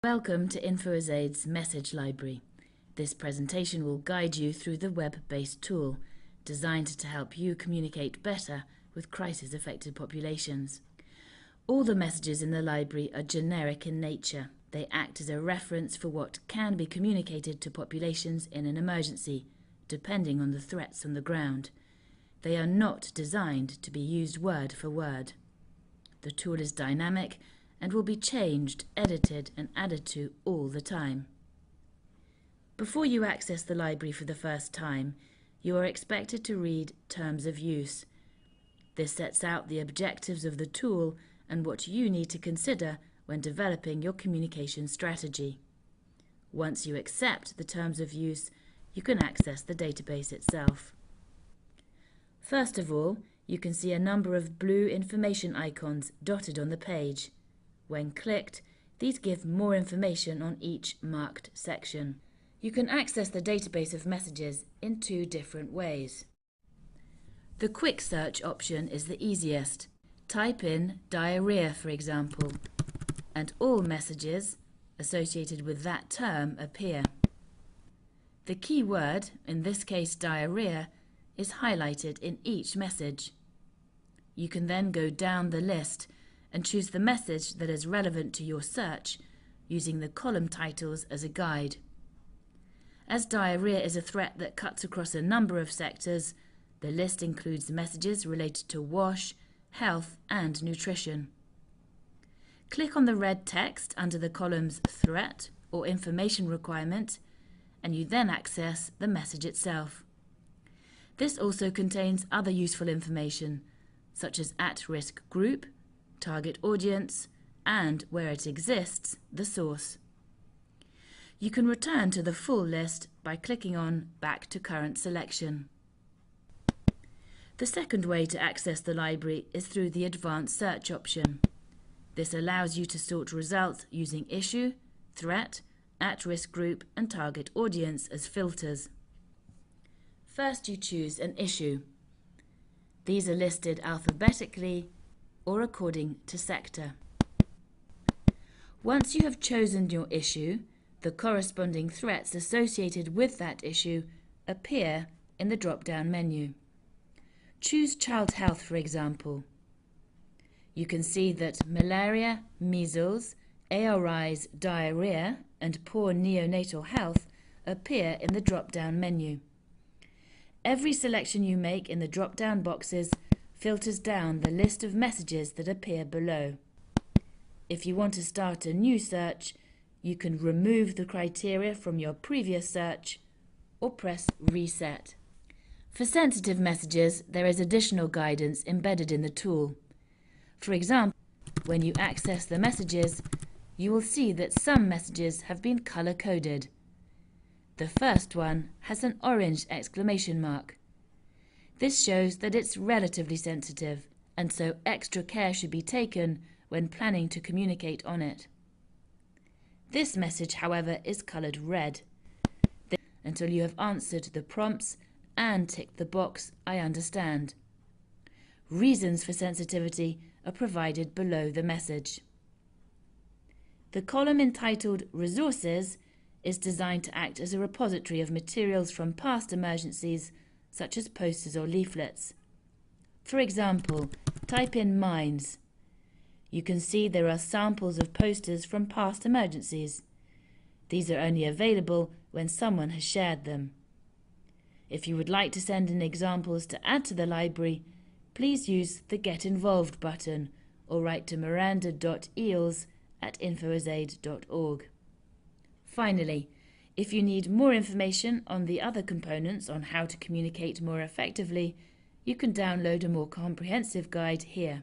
Welcome to Infoasaid's Message Library. This presentation will guide you through the web-based tool designed to help you communicate better with crisis-affected populations. All the messages in the library are generic in nature. They act as a reference for what can be communicated to populations in an emergency, depending on the threats on the ground. They are not designed to be used word for word. The tool is dynamic and will be changed, edited and added to all the time. Before you access the library for the first time, you are expected to read Terms of Use. This sets out the objectives of the tool and what you need to consider when developing your communication strategy. Once you accept the Terms of Use, you can access the database itself. First of all, you can see a number of blue information icons dotted on the page. When clicked, these give more information on each marked section. You can access the database of messages in two different ways. The quick search option is the easiest. Type in diarrhea, for example, and all messages associated with that term appear. The key word, in this case diarrhea, is highlighted in each message. You can then go down the list and choose the message that is relevant to your search using the column titles as a guide. As diarrhea is a threat that cuts across a number of sectors, the list includes messages related to wash, health and nutrition. Click on the red text under the columns Threat or Information Requirement and you then access the message itself. This also contains other useful information such as at-risk group, target audience, and, where it exists, the source. You can return to the full list by clicking on Back to Current Selection. The second way to access the library is through the Advanced Search option. This allows you to sort results using issue, threat, at-risk group, and target audience as filters. First, you choose an issue. These are listed alphabetically or according to sector. Once you have chosen your issue, the corresponding threats associated with that issue appear in the drop-down menu. Choose child health, for example. You can see that malaria, measles, ARIs, diarrhea, and poor neonatal health appear in the drop-down menu. Every selection you make in the drop-down boxes filters down the list of messages that appear below. If you want to start a new search, you can remove the criteria from your previous search or press Reset. For sensitive messages, there is additional guidance embedded in the tool. For example, when you access the messages, you will see that some messages have been color-coded. The first one has an orange exclamation mark. This shows that it's relatively sensitive, and so extra care should be taken when planning to communicate on it. This message, however, is coloured red, until you have answered the prompts and ticked the box I understand. Reasons for sensitivity are provided below the message. The column entitled Resources is designed to act as a repository of materials from past emergencies such as posters or leaflets. For example, type in mines. You can see there are samples of posters from past emergencies. These are only available when someone has shared them. If you would like to send in examples to add to the library, please use the Get Involved button or write to miranda.eels@infoasaid.org. Finally, if you need more information on the other components on how to communicate more effectively, you can download a more comprehensive guide here.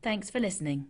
Thanks for listening.